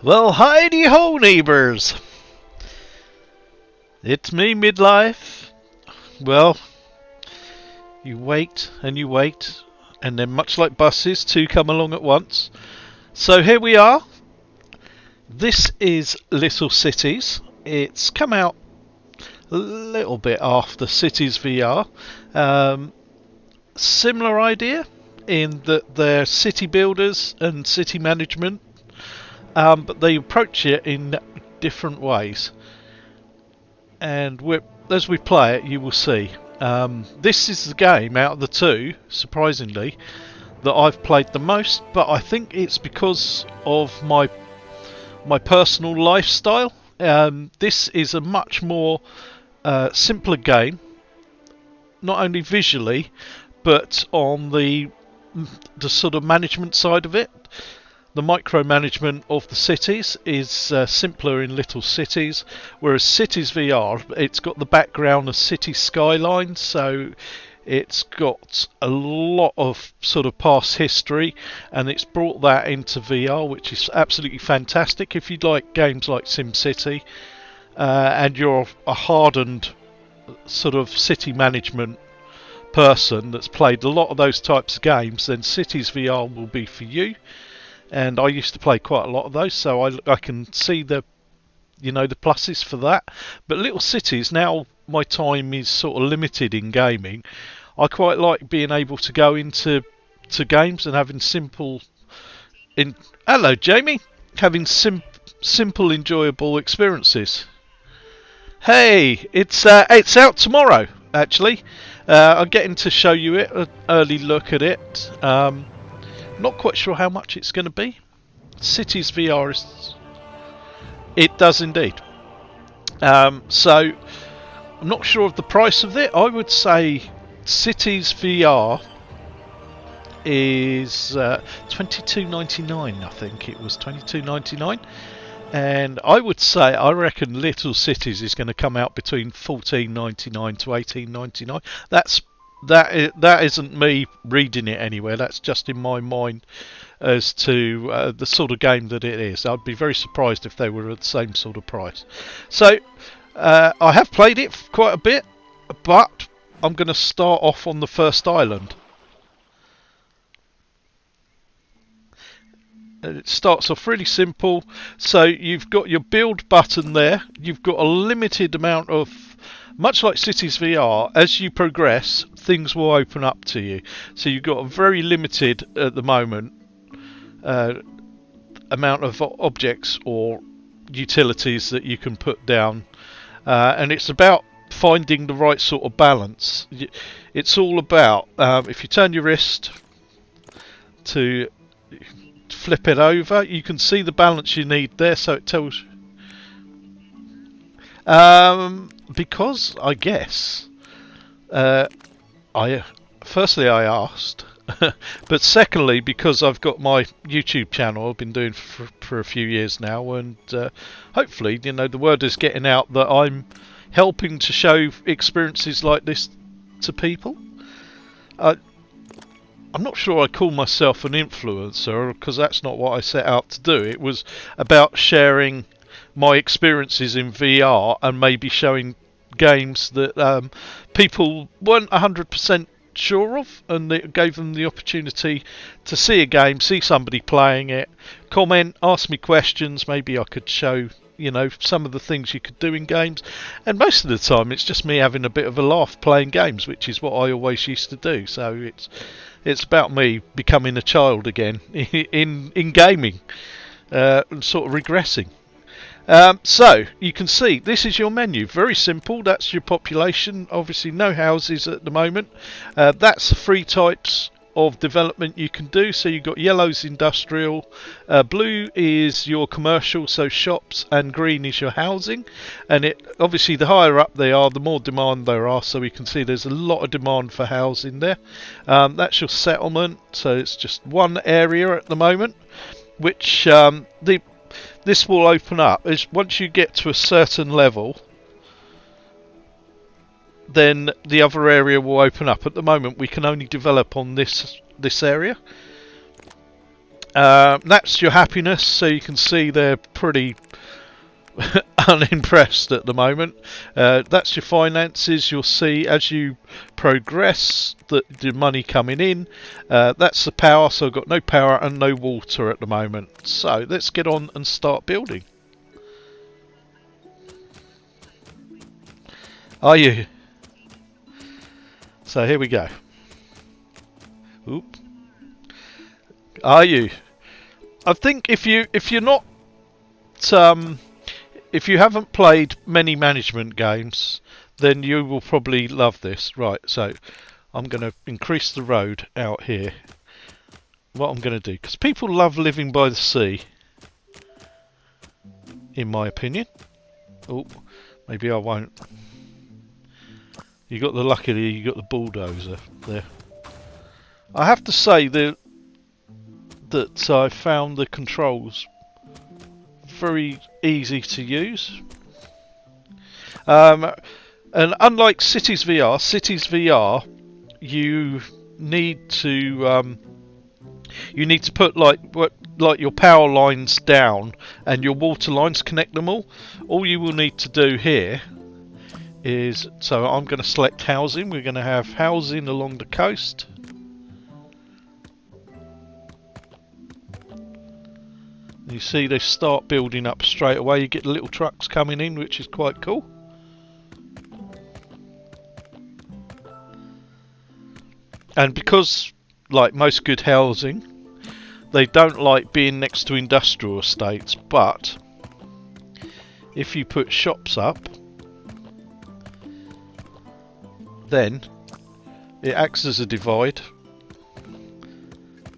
Well, heidi ho, neighbours! It's me, midlife. Well, you wait and you wait, and then, much like buses, two come along at once. So here we are. This is Little Cities. It's come out a little bit after Cities VR. Similar idea in that they're city builders and city management, but they approach it in different ways. And as we play it, you will see. This is the game out of the two, surprisingly, that I've played the most. But I think it's because of my personal lifestyle. This is a much more simpler game, not only visually, but on the sort of management side of it. The micromanagement of the cities is simpler in Little Cities, whereas Cities VR, it's got the background of city skylines, so it's got a lot of sort of past history, and it's brought that into VR, which is absolutely fantastic. If you like games like SimCity, and you're a hardened sort of city management person that's played a lot of those types of games, then Cities VR will be for you. And I used to play quite a lot of those, so I can see the pluses for that. But Little Cities, now my time is sort of limited in gaming. I quite like being able to go into games and having hello Jamie, having simple enjoyable experiences. Hey, it's out tomorrow actually. I'm getting to show you an early look at it. Not quite sure how much it's going to be. Cities VR it does indeed. So I'm not sure of the price of it. I would say Cities VR is $22.99. I think it was $22.99, and I would say I reckon Little Cities is going to come out between $14.99 to $18.99. That isn't me reading it anywhere. That's just in my mind as to the sort of game that it is. I'd be very surprised if they were at the same sort of price. So I have played it quite a bit, but I'm going to start off on the first island. It starts off really simple. So you've got your build button there. You've got a limited amount of, much like Cities VR, as you progress, things will open up to you. So you've got a very limited, at the moment, amount of objects or utilities that you can put down. And it's about finding the right sort of balance. It's all about, if you turn your wrist to flip it over, you can see the balance you need there, so it tells because I guess I asked, but secondly because I've got my YouTube channel I've been doing for a few years now, and hopefully the word is getting out that I'm helping to show experiences like this to people. I'm not sure I call myself an influencer, because that's not what I set out to do. It was about sharing my experiences in VR and maybe showing games that people weren't 100% sure of, and it gave them the opportunity to see a game, see somebody playing it, comment, ask me questions. Maybe I could show some of the things you could do in games, and most of the time it's just me having a bit of a laugh playing games, which is what I always used to do. So it's about me becoming a child again in gaming, and sort of regressing. So you can see this is your menu. Very simple. That's your population. Obviously no houses at the moment. That's the three types of development you can do. So you've got yellow's industrial, blue is your commercial, so shops, and green is your housing. And it obviously the higher up they are, the more demand there are. So we can see there's a lot of demand for housing there. That's your settlement. So it's just one area at the moment, which this will open up is once you get to a certain level, then the other area will open up. At the moment we can only develop on this area, That's your happiness, so you can see they're pretty unimpressed at the moment. That's your finances. You'll see as you progress that the money coming in. That's the power, so I've got no power and no water at the moment. So let's get on and start building. Are you? So here we go. Oop. Are you? I think if you're not if you haven't played many management games, then you will probably love this. Right, so I'm going to increase the road out here. What I'm going to do, because people love living by the sea, in my opinion. Oh, maybe I won't. Luckily you got the bulldozer there. I have to say that I found the controls very easy to use. And unlike Cities VR, you need to put like your power lines down and your water lines, connect them all. All you will need to do here is, so I'm going to select housing. We're going to have housing along the coast. You see they start building up straight away. You get the little trucks coming in, which is quite cool. And because, like most good housing, they don't like being next to industrial estates, but if you put shops up, then it acts as a divide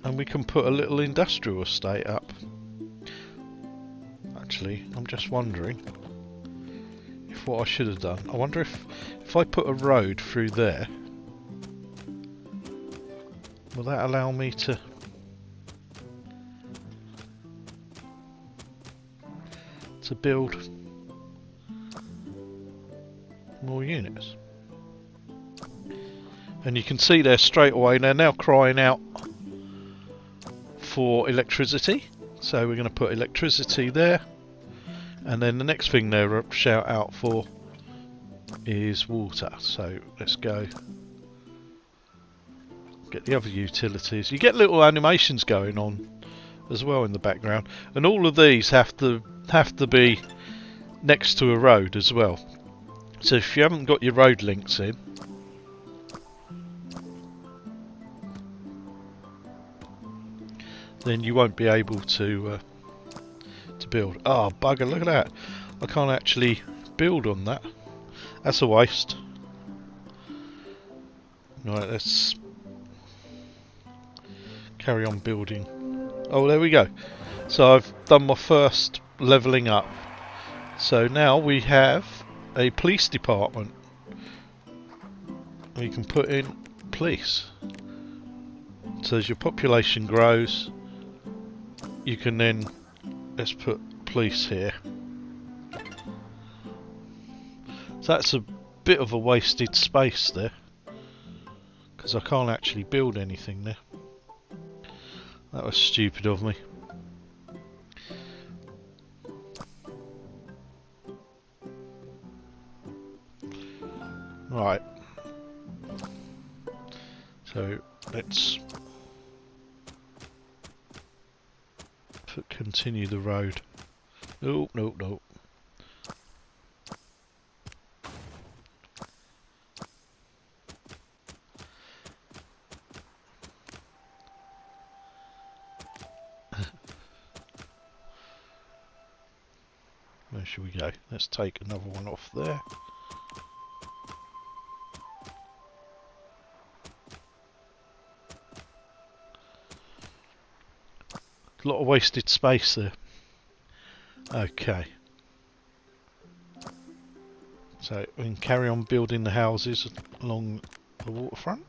and we can put a little industrial estate up. Actually, I'm just wondering if what I should have done, I wonder if I put a road through there, will that allow me to build more units? And you can see there straight away, they're now crying out for electricity. So we're going to put electricity there. And then the next thing they'll shout out for is water. So let's go get the other utilities. You get little animations going on as well in the background. And all of these have to be next to a road as well. So if you haven't got your road links in, then you won't be able to build. Oh bugger, look at that. I can't actually build on that. That's a waste. Right, let's carry on building. Oh, there we go. So I've done my first levelling up. So now we have a police department. We can put in police. So as your population grows, you can then, let's put police here. So that's a bit of a wasted space there, because I can't actually build anything there. That was stupid of me. Right. So let's continue the road. Nope, nope, nope. Where should we go? Let's take another one off there. A lot of wasted space there. Okay. So we can carry on building the houses along the waterfront.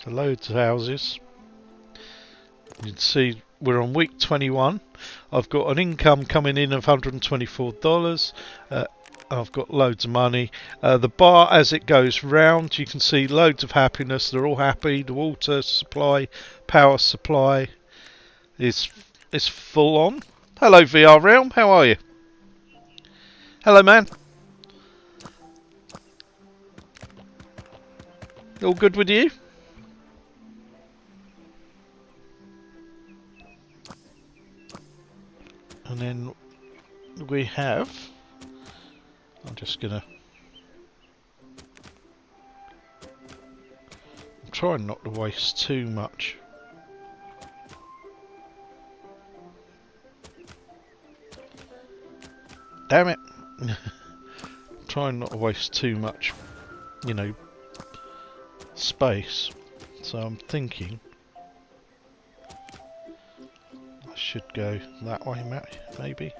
So loads of houses. You can see we're on week 21. I've got an income coming in of $124. I've got loads of money. The bar, as it goes round, you can see loads of happiness. They're all happy. The water supply, power supply is full on. Hello, VR Realm. How are you? Hello, man. All good with you? And then we have... I'm just gonna... I'm trying not to waste too much. Damn it! Trying not to waste too much, you know, space. So I'm thinking I should go that way, maybe.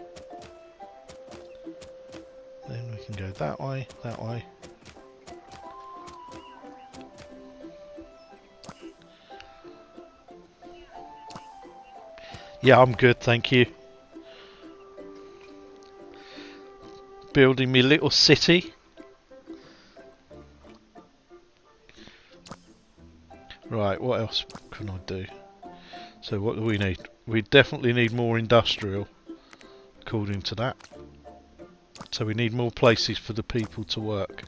Then we can go that way, that way. Yeah, I'm good, thank you. Building me little city. Right, what else can I do? So what do we need? We definitely need more industrial, according to that. So we need more places for the people to work.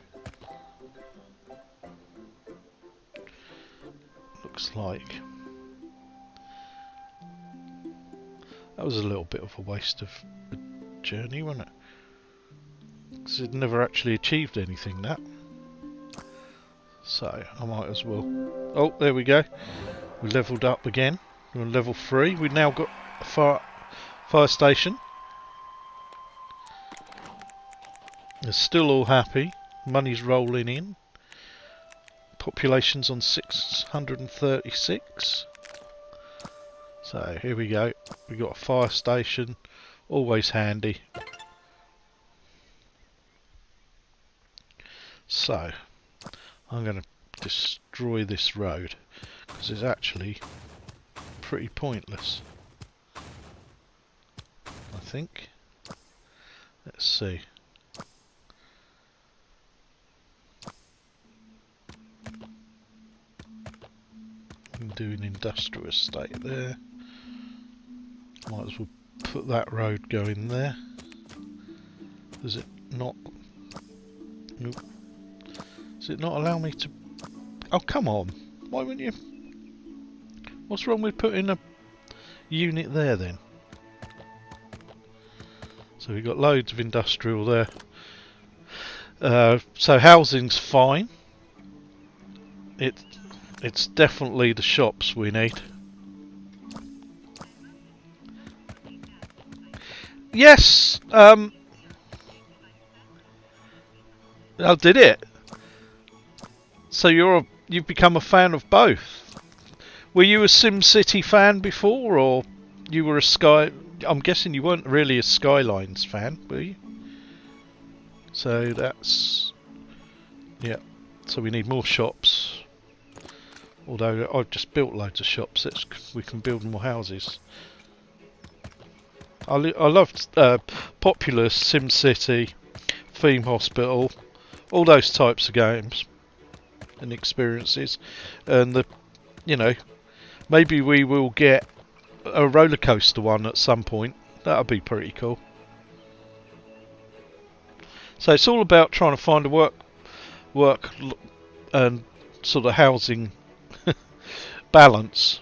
Looks like that was a little bit of a waste of a journey, wasn't it? Because it never actually achieved anything, that. So I might as well. Oh, there we go. We leveled up again. We're on level 3. We've now got a fire station. They're still all happy. Money's rolling in. Population's on 636. So here we go. We've got a fire station. Always handy. So I'm going to destroy this road because it's actually pretty pointless, I think. Let's see. Do an industrial estate there. Might as well put that road going there. Does it not? Nope. Does it not allow me to? Oh, come on! Why wouldn't you? What's wrong with putting a unit there then? So we've got loads of industrial there. So housing's fine. It's definitely the shops we need. Yes. Oh, did it? So you've become a fan of both. Were you a SimCity fan before, or you were a Sky? I'm guessing you weren't really a Skylines fan, were you? So that's yeah. So we need more shops. Although I've just built loads of shops, we can build more houses. I loved Populous, SimCity, Theme Hospital, all those types of games and experiences. And maybe we will get a roller coaster one at some point. That'll be pretty cool. So it's all about trying to find a work and sort of housing balance.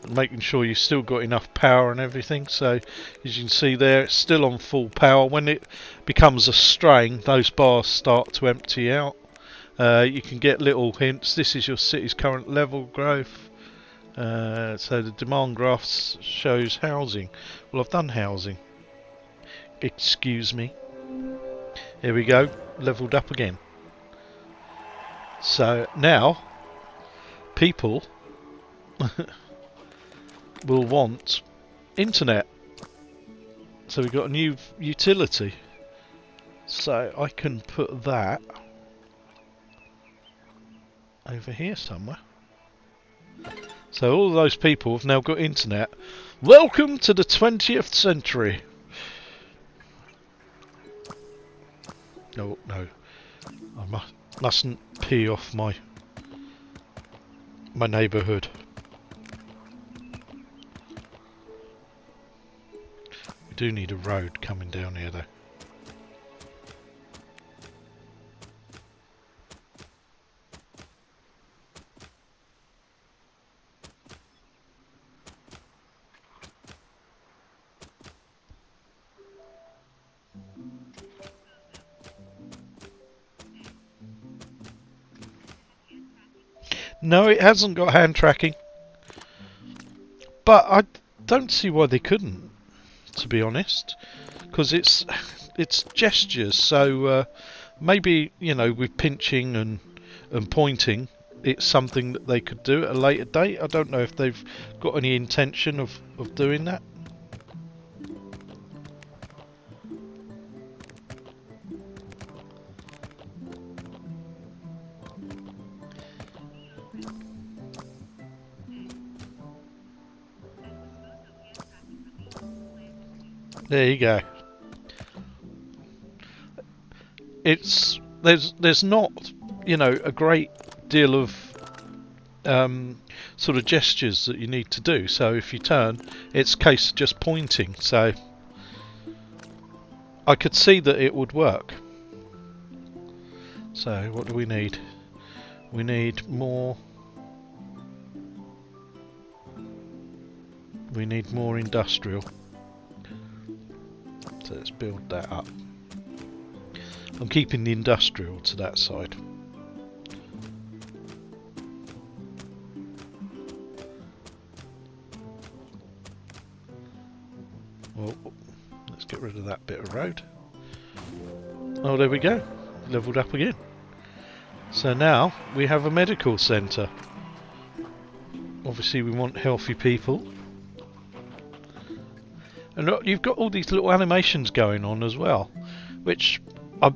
Making sure you've still got enough power and everything. So as you can see there, it's still on full power. When it becomes a strain, those bars start to empty out. You can get little hints. This is your city's current level growth. So the demand graph shows housing. Well, I've done housing. Excuse me. Here we go, leveled up again. So now people will want internet. So we've got a new utility. So I can put that over here somewhere. So all those people have now got internet. Welcome to the 20th century. Oh no, I mustn't pee off my neighbourhood. We do need a road coming down here though. No, it hasn't got hand tracking. But I don't see why they couldn't, to be honest. Because it's gestures, so maybe, you know, with pinching and pointing, it's something that they could do at a later date. I don't know if they've got any intention of doing that. There you go. There's not, you know, a great deal of sort of gestures that you need to do. So if you turn, it's a case of just pointing. So I could see that it would work. So what do we need? We need more. We need more industrial. So let's build that up. I'm keeping the industrial to that side. Well, let's get rid of that bit of road. Oh, there we go. Leveled up again. So now we have a medical centre. Obviously we want healthy people. And look, you've got all these little animations going on as well, which I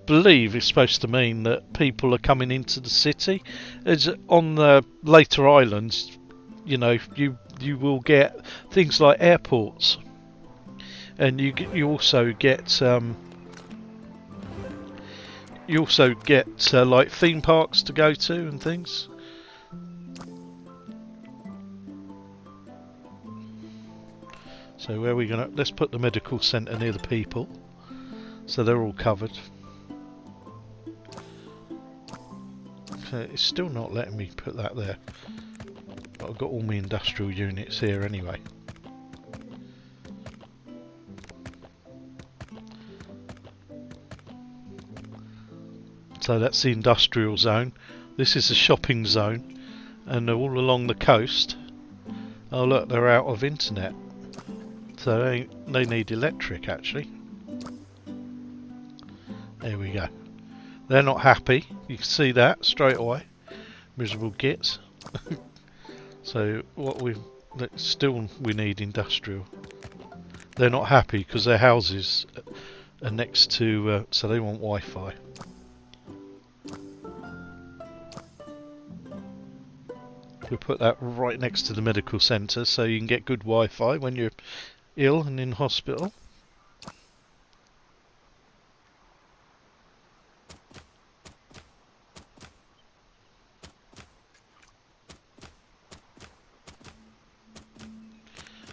believe is supposed to mean that people are coming into the city. As on the later islands, you know, you will get things like airports, and you also get like theme parks to go to and things. So where are we gonna? Let's put the medical centre near the people, so they're all covered. So it's still not letting me put that there. But I've got all my industrial units here anyway. So that's the industrial zone. This is the shopping zone, and all along the coast. Oh look, they're out of internet. So they need electric actually. There we go. They're not happy. You can see that straight away. Miserable gits. So what we need industrial. They're not happy because their houses are next to, so they want Wi-Fi. We'll put that right next to the medical centre so you can get good Wi-Fi when you're ill and in hospital.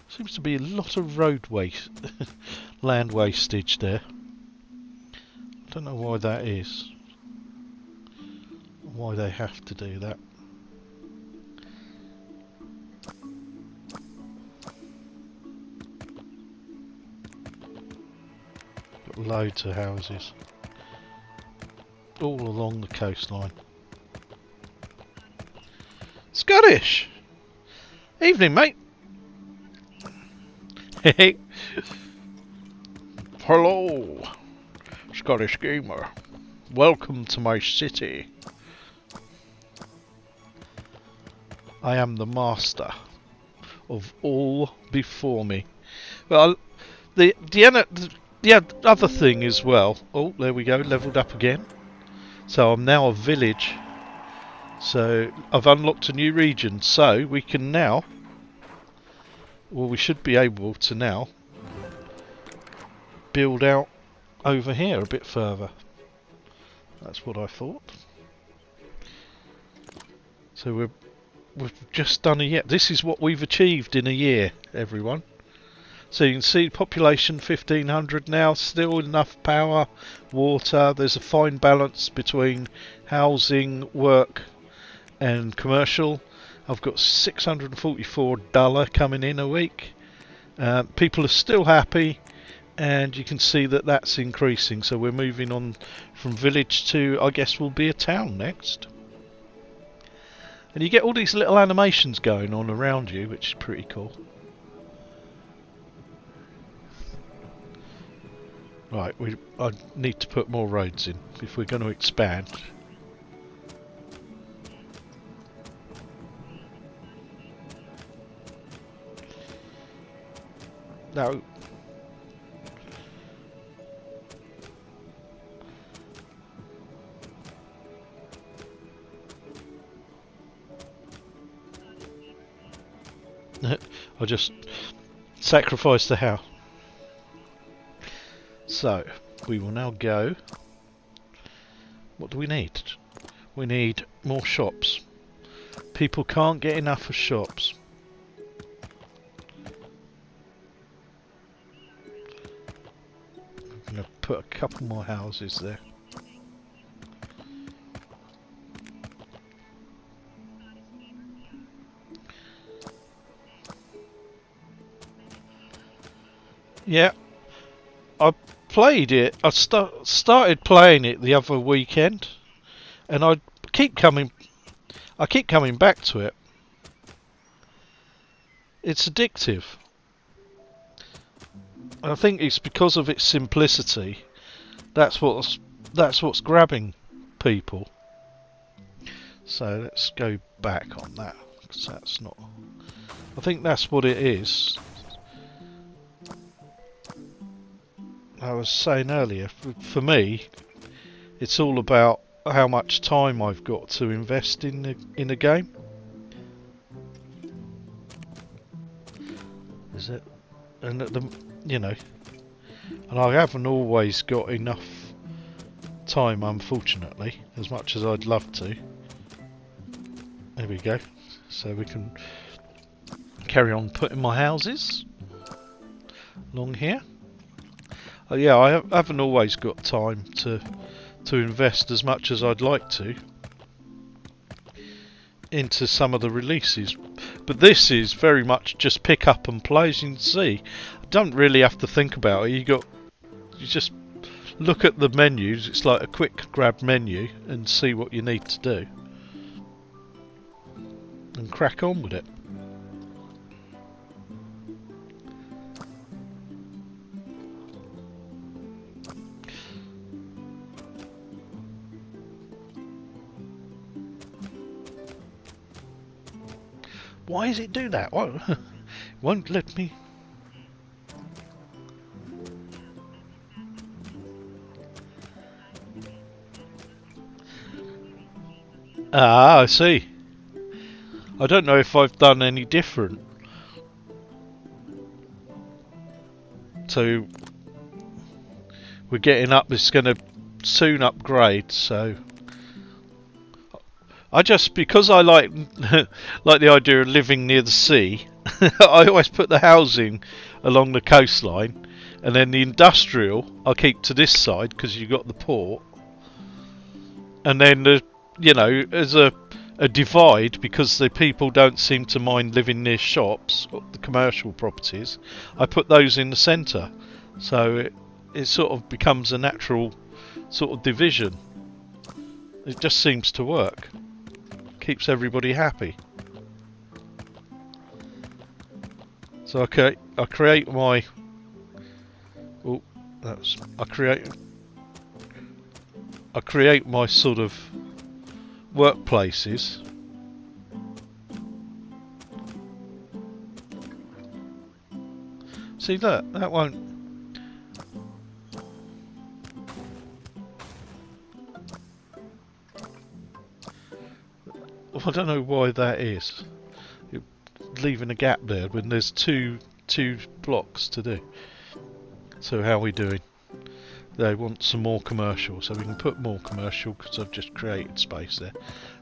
Seems to be a lot of road waste, land wastage there. I don't know why that is. Why they have to do that. Got loads of houses all along the coastline. Scottish! Evening, mate. Hey. Hello, Scottish gamer. Welcome to my city. I am the master of all before me. Well, the the other thing as well. Oh, there we go, leveled up again. So I'm now a village. So I've unlocked a new region. So we can now, well, we should be able to now build out over here a bit further. That's what I thought. So we've just done a year. This is what we've achieved in a year, everyone. So you can see population 1500 now, still enough power, water. There's a fine balance between housing, work and commercial. I've got $644 coming in a week. People are still happy, and you can see that that's increasing. So we're moving on from village to, I guess, will be a town next. And you get all these little animations going on around you, which is pretty cool. Right, I need to put more roads in if we're going to expand. No. I just sacrificed the house. So, we will now go. What do we need? We need more shops. People can't get enough of shops. I'm going to put a couple more houses there. Yeah, I played it. I started playing it the other weekend, and I keep coming back to it. It's addictive. I think it's because of its simplicity. That's what's grabbing people. So let's go back on that, because that's not. I think that's what it is. I was saying earlier, for me, it's all about how much time I've got to invest in the game. Is it? And and I haven't always got enough time, unfortunately, as much as I'd love to. There we go. So we can carry on putting my houses along here. Yeah, I haven't always got time to invest as much as I'd like to into some of the releases, but this is very much just pick up and play. As you can see, I don't really have to think about it. You just look at the menus. It's like a quick grab menu and see what you need to do and crack on with it. Why does it do that? Won't let me. Ah, I see. I don't know if I've done any different. So we're getting up. It's going to soon upgrade. So because I like like the idea of living near the sea, I always put the housing along the coastline, and then the industrial I'll keep to this side because you've got the port, and then as a divide, because the people don't seem to mind living near shops, the commercial properties, I put those in the centre, so it sort of becomes a natural sort of division. It just seems to work. Keeps everybody happy. So okay, I create my. Oh, I create my sort of workplaces. See that won't. I don't know why that is. Leaving a gap there when there's two blocks to do. So how are we doing? They want some more commercial, so we can put more commercial because I've just created space there.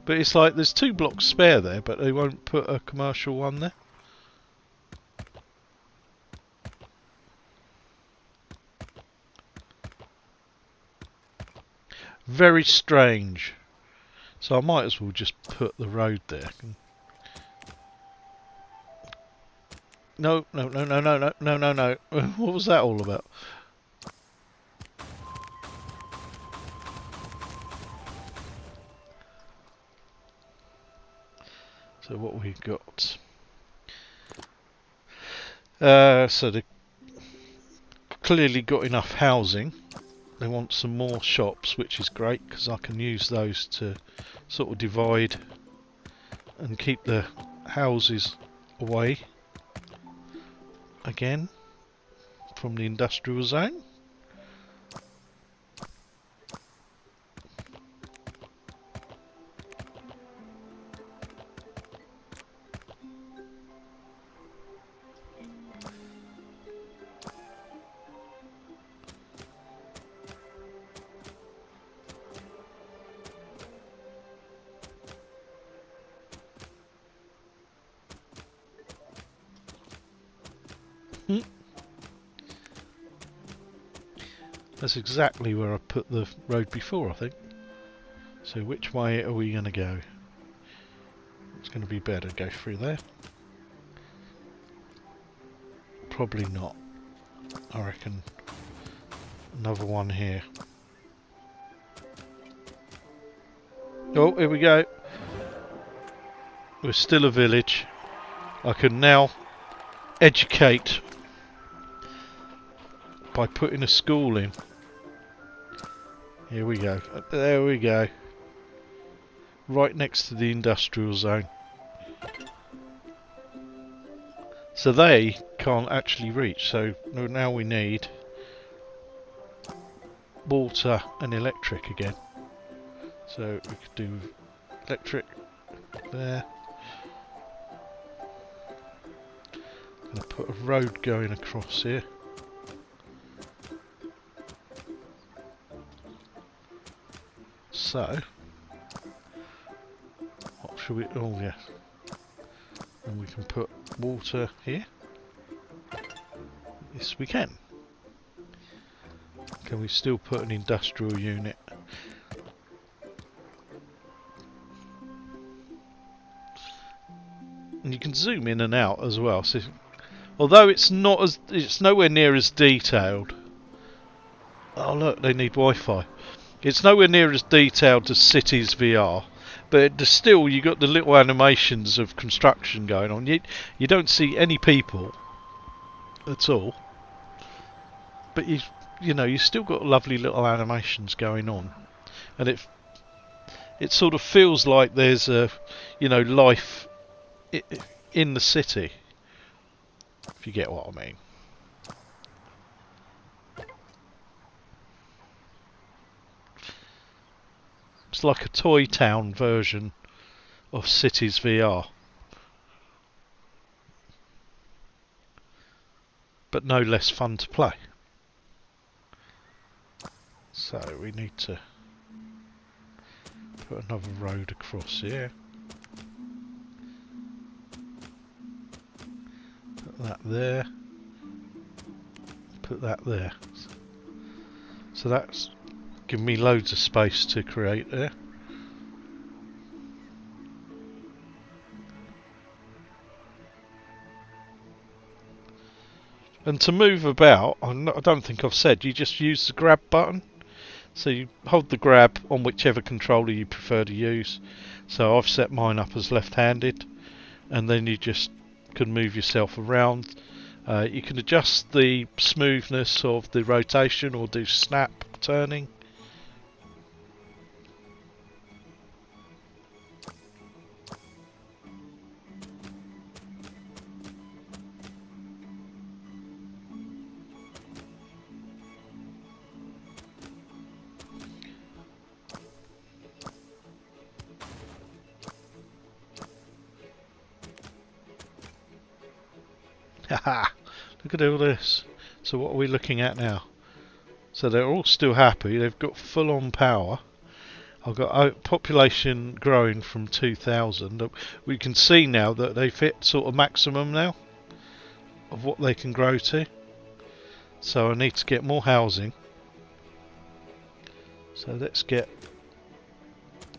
But it's like there's 2 blocks spare there, but they won't put a commercial one there. Very strange. So I might as well just put the road there. No. What was that all about? So what we've got. So they clearly got enough housing. They want some more shops, which is great because I can use those to sort of divide and keep the houses away again from the industrial zone. That's exactly where I put the road before, I think. So which way are we going to go? It's going to be better to go through there. Probably not. I reckon another one here. Oh, here we go. We're still a village. I can now educate by putting a school in. Here we go. There we go. Right next to the industrial zone. So they can't actually reach. So now we need water and electric again. So we could do electric there. I'm going to put a road going across here. So, what should we? Oh yeah, and we can put water here. Yes, we can. Can we still put an industrial unit? And you can zoom in and out as well. So, although it's nowhere near as detailed. Oh look, they need Wi-Fi. It's nowhere near as detailed as Cities VR, but still you got the little animations of construction going on. You don't see any people at all, but you still got lovely little animations going on, and it sort of feels like there's a life in the city, if you get what I mean. It's like a Toy Town version of Cities VR. But no less fun to play. So we need to put another road across here. Put that there. Put that there. So that's give me loads of space to create there. And to move about, I don't think I've said, you just use the grab button. So you hold the grab on whichever controller you prefer to use. So I've set mine up as left-handed, and then you just can move yourself around. You can adjust the smoothness of the rotation or do snap turning. Haha! Look at all this. So what are we looking at now? So they're all still happy. They've got full-on power. I've got population growing from 2,000. We can see now that they've hit sort of maximum now of what they can grow to. So I need to get more housing. So let's get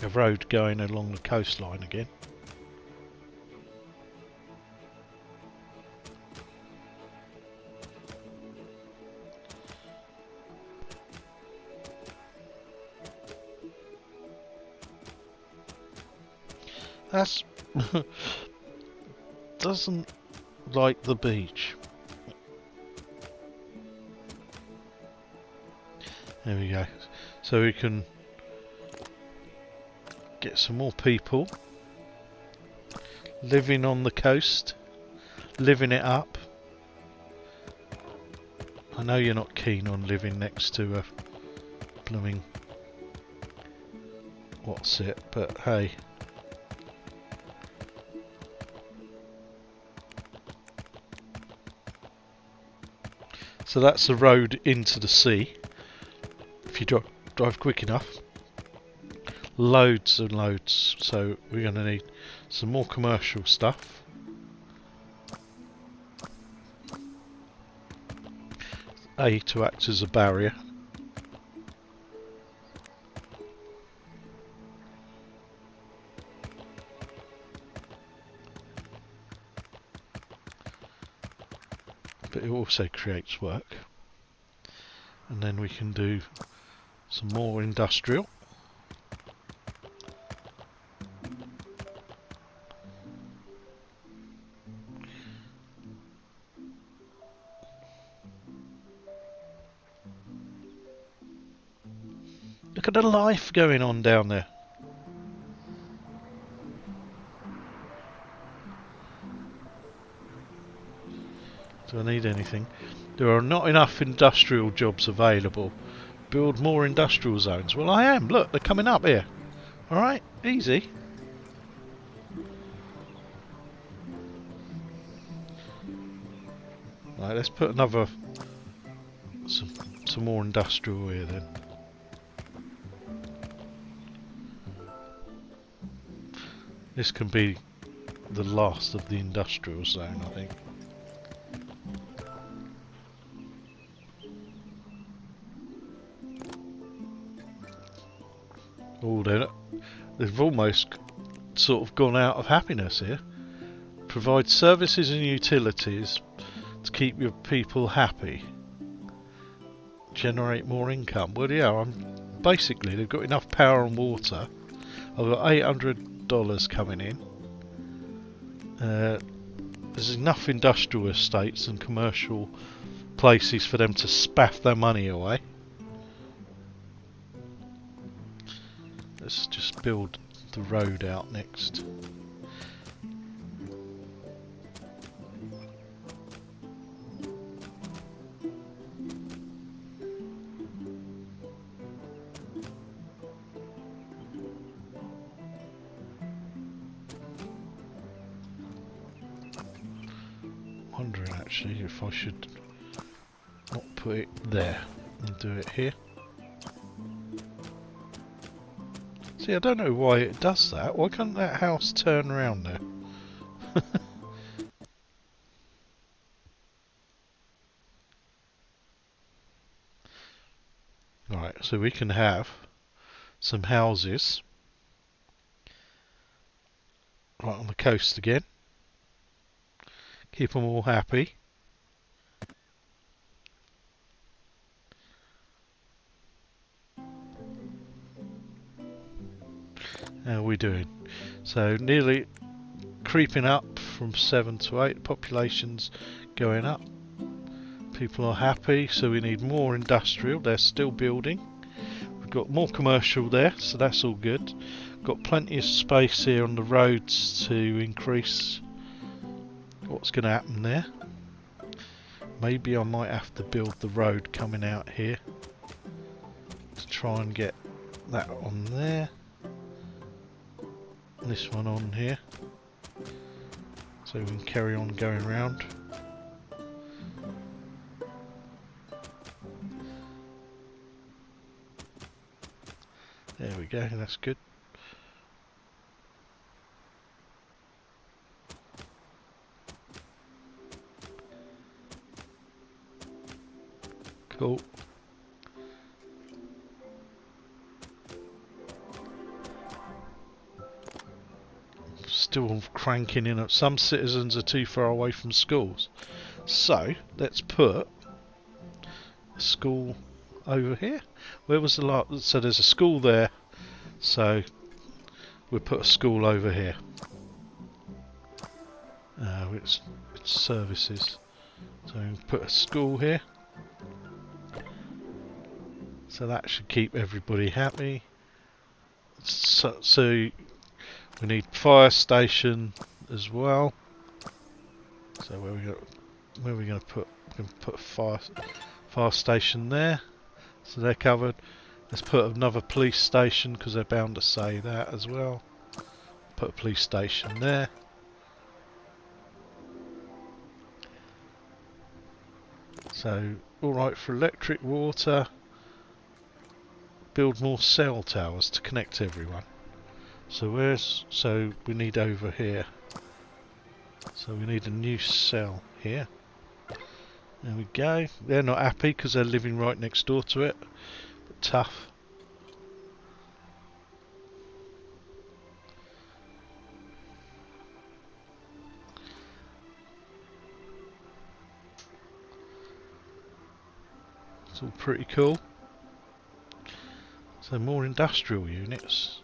a road going along the coastline again. That's doesn't like the beach. There we go. So we can get some more people living on the coast, living it up. I know you're not keen on living next to a blooming what's it, but hey. So that's the road into the sea. If you drive quick enough. Loads and loads. So we're going to need some more commercial stuff. To act as a barrier. But it also creates work. And then we can do some more industrial. Look at the life going on down there. Do I need anything? There are not enough industrial jobs available. Build more industrial zones. Well, I am. Look, they're coming up here. Alright, easy. Right, let's put another... some more industrial here then. This can be the last of the industrial zone, I think. Oh, they've almost sort of gone out of happiness here. Provide services and utilities to keep your people happy. Generate more income. Well, yeah, basically they've got enough power and water. I've got $800 coming in. There's enough industrial estates and commercial places for them to spaff their money away. Let's just build the road out next. Wondering actually if I should not put it there and do it here. See, I don't know why it does that. Why can't that house turn around there? Right, so we can have some houses right on the coast again. Keep them all happy. How are we doing? So nearly creeping up from 7 to 8. Population's going up. People are happy, so we need more industrial. They're still building. We've got more commercial there, so that's all good. Got plenty of space here on the roads to increase what's going to happen there. Maybe I might have to build the road coming out here to try and get that on there. This one on here, so we can carry on going round. There we go, that's good. Cool. Still cranking in. Some citizens are too far away from schools. So, let's put a school over here. Where was the last? So there's a school there. So, we'll put a school over here. It's services. So, we'll put a school here. So that should keep everybody happy. So we need fire station as well. So where are we going to put? We're going to put a fire station there. So they're covered. Let's put another police station because they're bound to say that as well. Put a police station there. So all right for electric, water. Build more cell towers to connect everyone. So we need over here. So we need a new cell here. There we go. They're not happy because they're living right next door to it. But tough. It's all pretty cool. So more industrial units.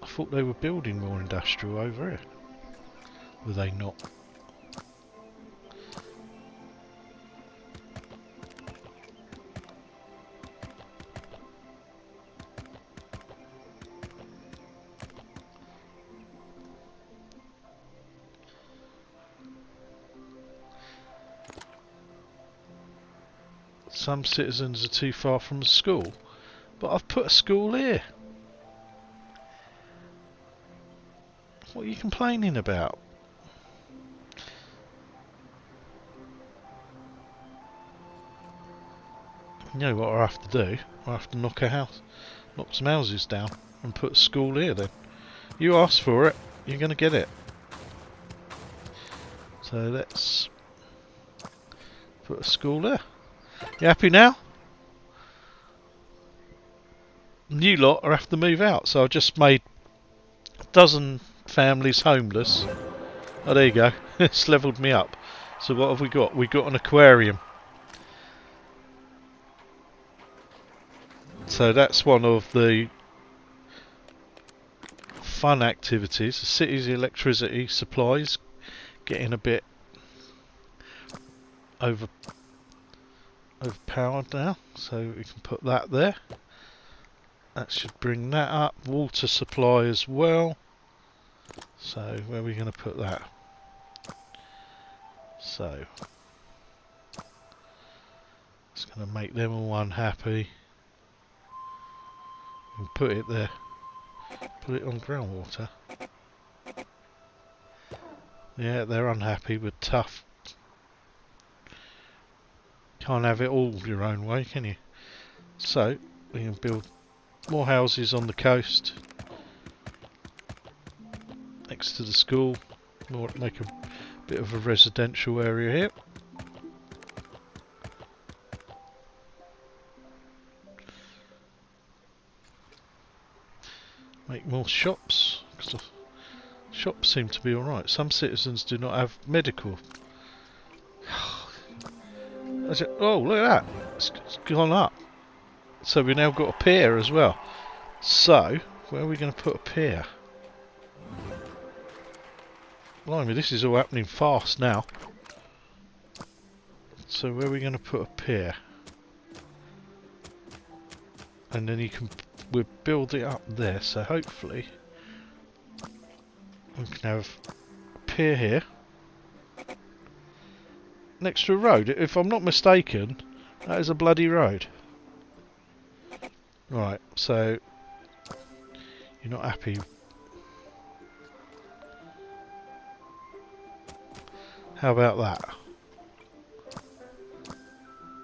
I thought they were building more industrial over here. Were they not? Some citizens are too far from the school. But I've put a school here. What are you complaining about? You know what I have to do? I have to knock some houses down and put a school here then. You asked for it, you're going to get it. So let's put a school there. You happy now? New lot are have to move out, so I just made a dozen families homeless. Oh, there you go. It's levelled me up. So what have we got? We got an aquarium. So that's one of the fun activities. The city's electricity supplies getting a bit overpowered now, so we can put that there. That should bring that up. Water supply as well. So where are we going to put that? So it's going to make them all unhappy. We can put it there. Put it on groundwater. Yeah, they're unhappy but tough. Can't have it all your own way, can you? So we can build more houses on the coast next to the school. Make a bit of a residential area here. Make more shops, because the shops seem to be alright. Some citizens do not have medical. Oh, look at that! It's gone up. So we now got a pier as well. So, where are we going to put a pier? Blimey, this is all happening fast now. So where are we going to put a pier? And then we'll build it up there, so hopefully we can have a pier here. Next to a road. If I'm not mistaken, that is a bloody road. Right, so you're not happy. How about that?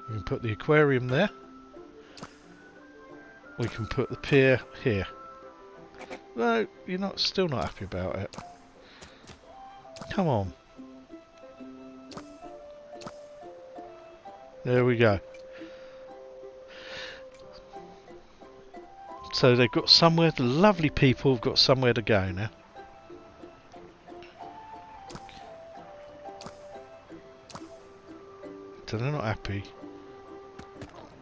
You can put the aquarium there. we can put the pier here. No, you're still not happy about it. Come on. There we go. So they've got somewhere, the lovely people have got somewhere to go now. So they're not happy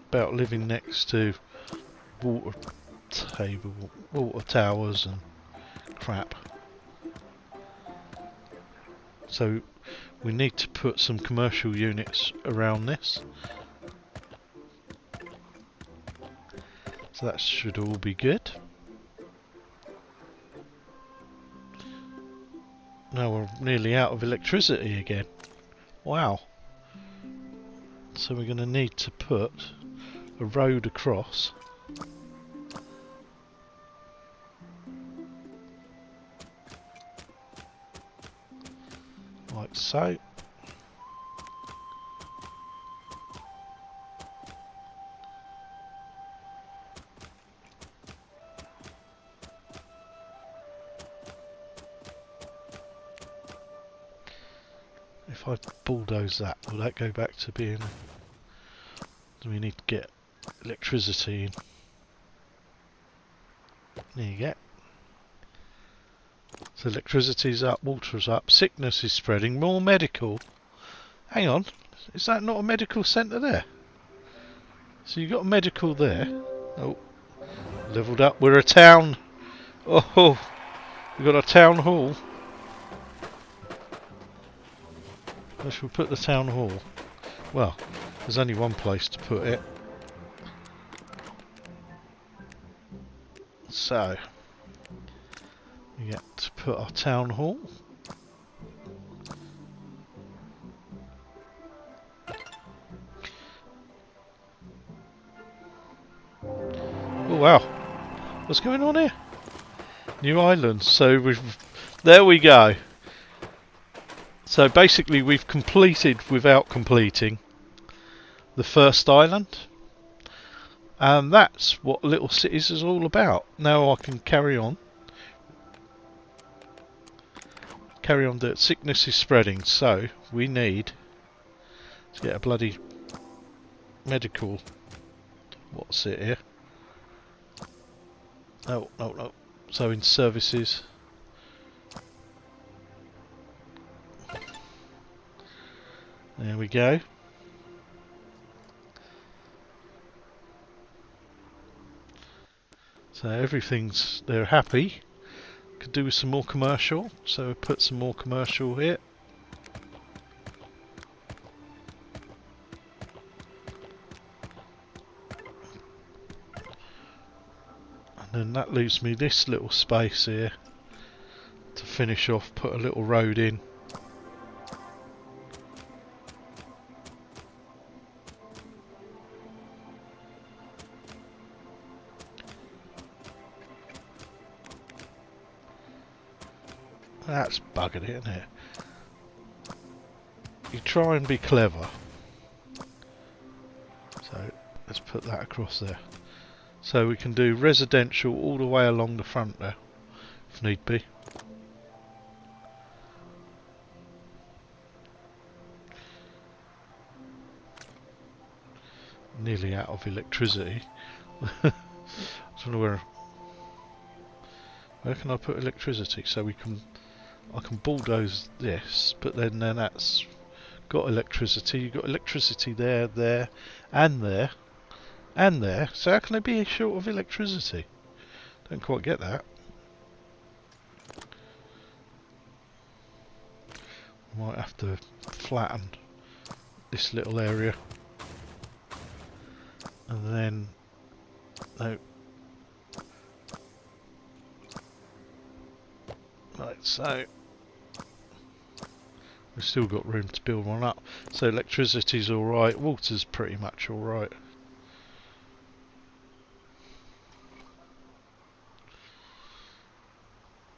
about living next to water towers and crap. So we need to put some commercial units around this. So that should all be good. Now we're nearly out of electricity again. Wow. So we're going to need to put a road across. Like so. If I bulldoze that, will that go back to being... Do we need to get electricity in? There you go. So electricity's up, water's up, sickness is spreading, more medical. Hang on, is that not a medical centre there? So you've got a medical there. Oh, levelled up. We're a town. Oh, we've got a town hall. Where should we put the town hall? Well, there's only one place to put it. So, we get to put our town hall. Oh wow, what's going on here? New island. So there we go. So basically we've completed without completing the first island. And that's what Little Cities is all about. Now I can carry on. The sickness is spreading, so we need to get a bloody medical. What's it here? No. So in services. There we go. So everything's, they're happy. Could do with some more commercial, so put some more commercial here. And then that leaves me this little space here to finish off, put a little road in. That's buggered it, isn't it? You try and be clever. So let's put that across there. So we can do residential all the way along the front there, if need be. Nearly out of electricity. I don't know where can I put electricity so we can... I can bulldoze this, but then that's got electricity. You've got electricity there, there, and there, and there. So how can I be short of electricity? Don't quite get that. Might have to flatten this little area, and then no. Right, so we've still got room to build one up. So electricity's alright, water's pretty much alright.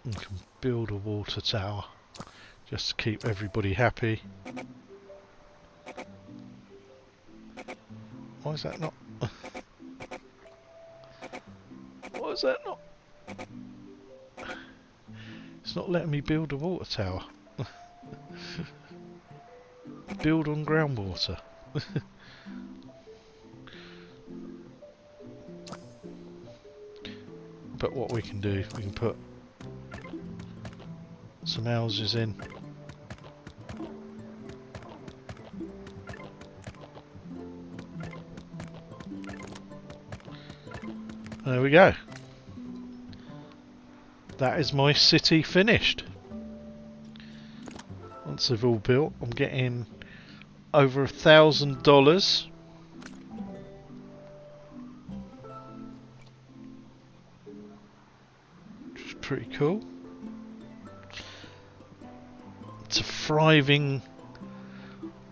You can build a water tower just to keep everybody happy. Why is that not? is that not? It's not letting me build a water tower. Build on groundwater. But what we can do, we can put some houses in. There we go. That is my city finished. Once they've all built, I'm getting over $1,000. Which is pretty cool. It's a thriving...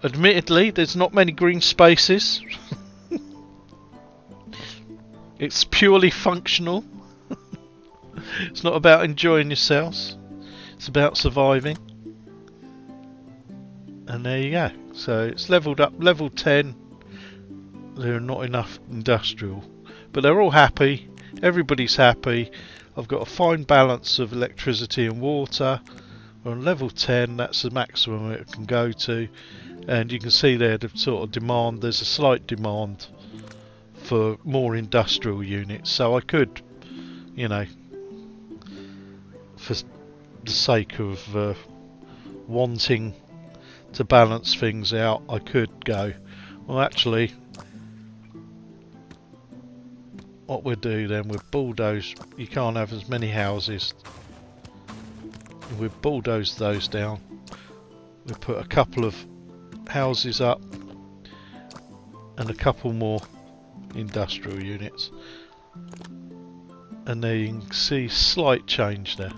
Admittedly, there's not many green spaces. It's purely functional. It's not about enjoying yourselves. It's about surviving. And there you go. So it's leveled up, level 10. There are not enough industrial. But they're all happy. Everybody's happy. I've got a fine balance of electricity and water. We're on level 10. That's the maximum it can go to. And you can see there the sort of demand. There's a slight demand for more industrial units, so I could, you know, for the sake of wanting to balance things out, I could go, well actually what we'll do then, we'll bulldoze, you can't have as many houses, we'll bulldoze those down, we'll put a couple of houses up and a couple more industrial units, and there you can see slight change there,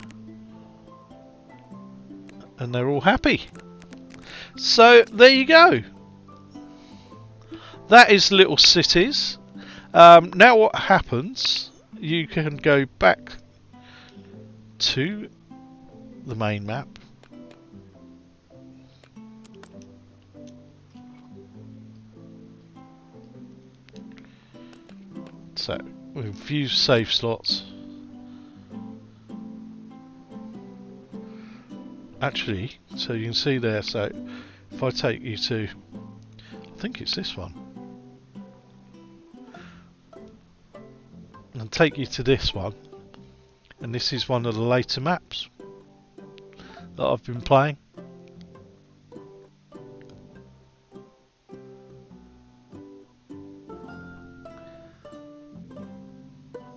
and they're all happy. So there you go, that is little cities. Now what happens, you can go back to the main map. So we've view save slots. Actually, so you can see there, so if I take you to, I think it's this one, and take you to this one, and this is one of the later maps that I've been playing.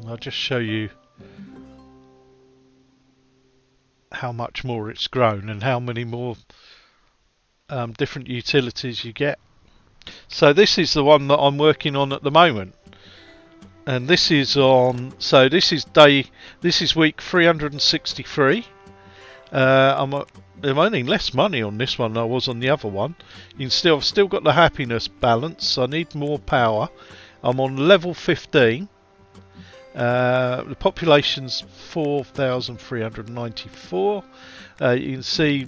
I'll just show you how much more it's grown and how many more different utilities you get. So this is the one that I'm working on at the moment, and this is on, so this is week 363. I'm earning less money on this one than I was on the other one. I've still got the happiness balance. I need more power. I'm on level 15. The population's 4,394. You can see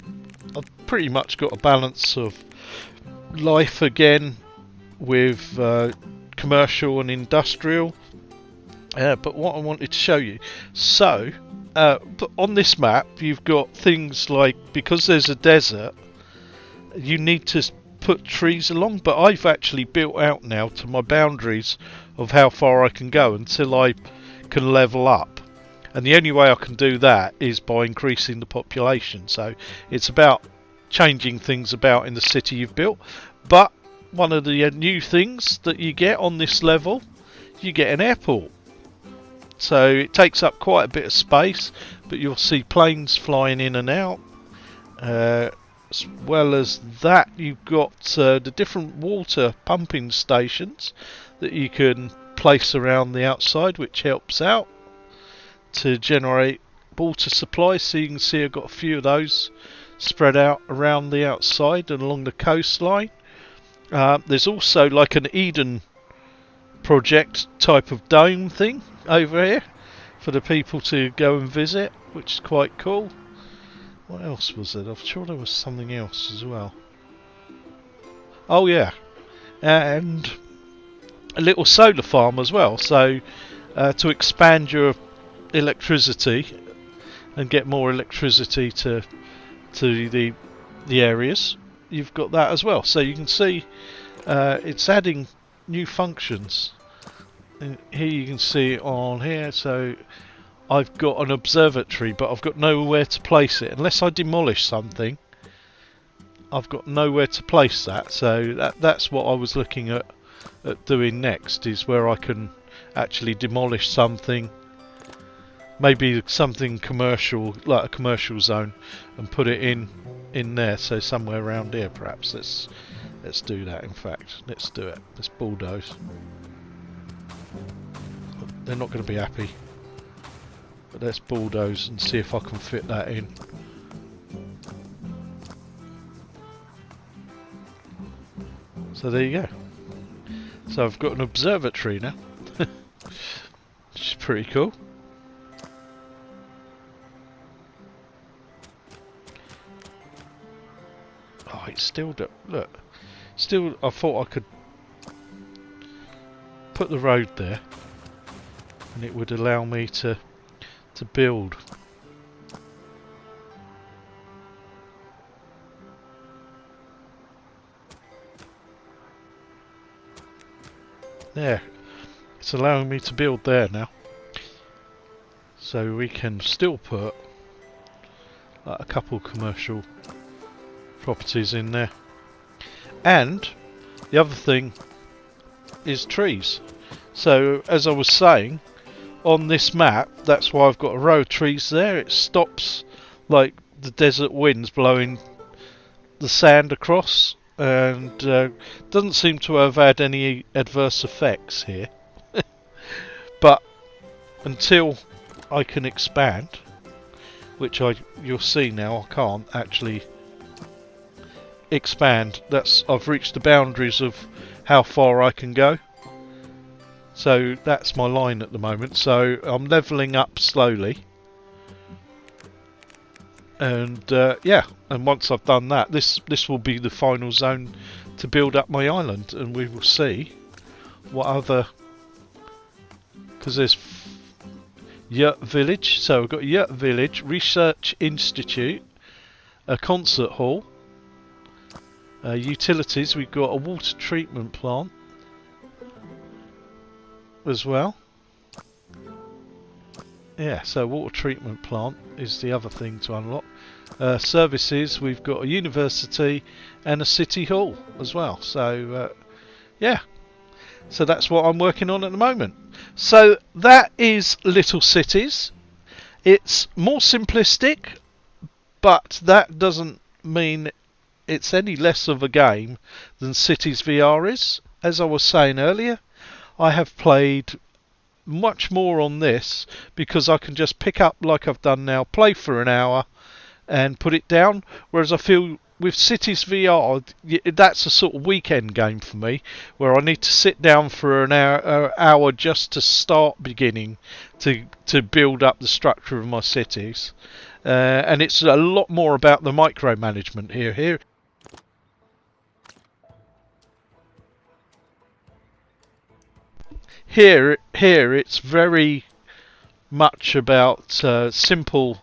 I've pretty much got a balance of life again with commercial and industrial. But what I wanted to show you, so on this map you've got things like, because there's a desert, you need to put trees along, but I've actually built out now to my boundaries of how far I can go until I can level up, and the only way I can do that is by increasing the population. So it's about changing things about in the city you've built. But one of the new things that you get on this level, you get an airport. So it takes up quite a bit of space, but you'll see planes flying in and out. As well as that, you've got the different water pumping stations that you can place around the outside, which helps out to generate water supply. So you can see I've got a few of those spread out around the outside and along the coastline. There's also like an Eden project type of dome thing over here for the people to go and visit, which is quite cool. What else was it? I'm sure there was something else as well. Oh yeah, and a little solar farm as well. So to expand your electricity and get more electricity to the areas, you've got that as well. So you can see it's adding new functions. And here you can see on here, so I've got an observatory, but I've got nowhere to place it. Unless I demolish something, I've got nowhere to place that. So that's what I was looking at doing next, is where I can actually demolish something, maybe something commercial, like a commercial zone, and put it in there. So somewhere around here, perhaps. Let's do that. In fact, let's do it. Let's bulldoze. They're not going to be happy, but let's bulldoze and see if I can fit that in. So there you go. So I've got an observatory now, which is pretty cool. Oh, it's still, look, still, I thought I could put the road there and it would allow me to build. There, it's allowing me to build there now. So we can still put like a couple commercial properties in there. And the other thing is trees. So as I was saying, on this map, that's why I've got a row of trees there. It stops like the desert winds blowing the sand across, and doesn't seem to have had any adverse effects here. But until I can expand, which you'll see now, I can't actually expand. I've reached the boundaries of how far I can go. So that's my line at the moment. So I'm levelling up slowly, and yeah. And once I've done that, this will be the final zone to build up my island, and we will see what other. Because there's Yurt Village. So we've got Yurt Village, Research Institute, a concert hall, utilities. We've got a water treatment plant as well. Yeah, so water treatment plant is the other thing to unlock. Services, we've got a university and a city hall as well. So yeah, so that's what I'm working on at the moment. So that is Little Cities. It's more simplistic, but that doesn't mean it's any less of a game than Cities VR is. As I was saying earlier, I have played much more on this because I can just pick up like I've done now, play for an hour and put it down, whereas I feel with Cities VR that's a sort of weekend game for me, where I need to sit down for an hour just to start beginning to build up the structure of my cities, and it's a lot more about the micromanagement here. Here it's very much about simple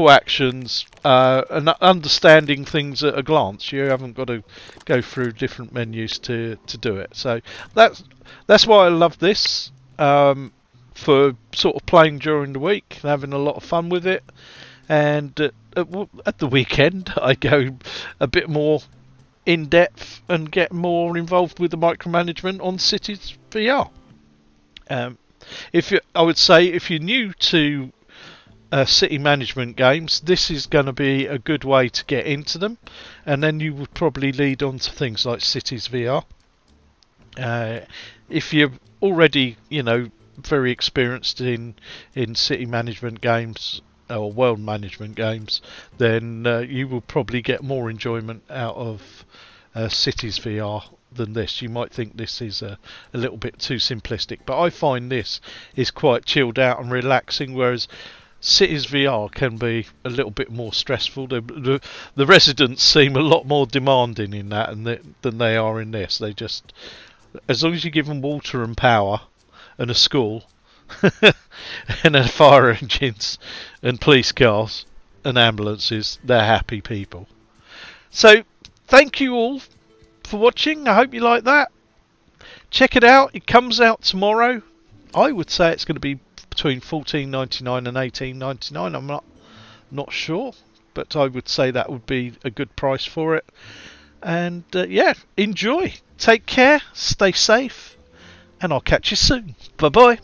actions and understanding things at a glance. You haven't got to go through different menus to do it. So that's why I love this, for sort of playing during the week, having a lot of fun with it, and at the weekend I go a bit more in depth and get more involved with the micromanagement on Cities VR. I would say if you're new to city management games, this is going to be a good way to get into them, and then you would probably lead on to things like Cities VR. If you're already, very experienced in city management games or world management games, then you will probably get more enjoyment out of Cities VR than this. You might think this is a little bit too simplistic, but I find this is quite chilled out and relaxing, whereas Cities VR can be a little bit more stressful. The residents seem a lot more demanding in that than they are in this. They just, as long as you give them water and power and a school, and then fire engines and police cars and ambulances. They're happy people. So, thank you all for watching. I hope you like that. Check it out. It comes out tomorrow. I would say it's going to be between $14.99 and $18.99. I'm not sure, but I would say that would be a good price for it. And yeah, enjoy. Take care. Stay safe. And I'll catch you soon. Bye bye.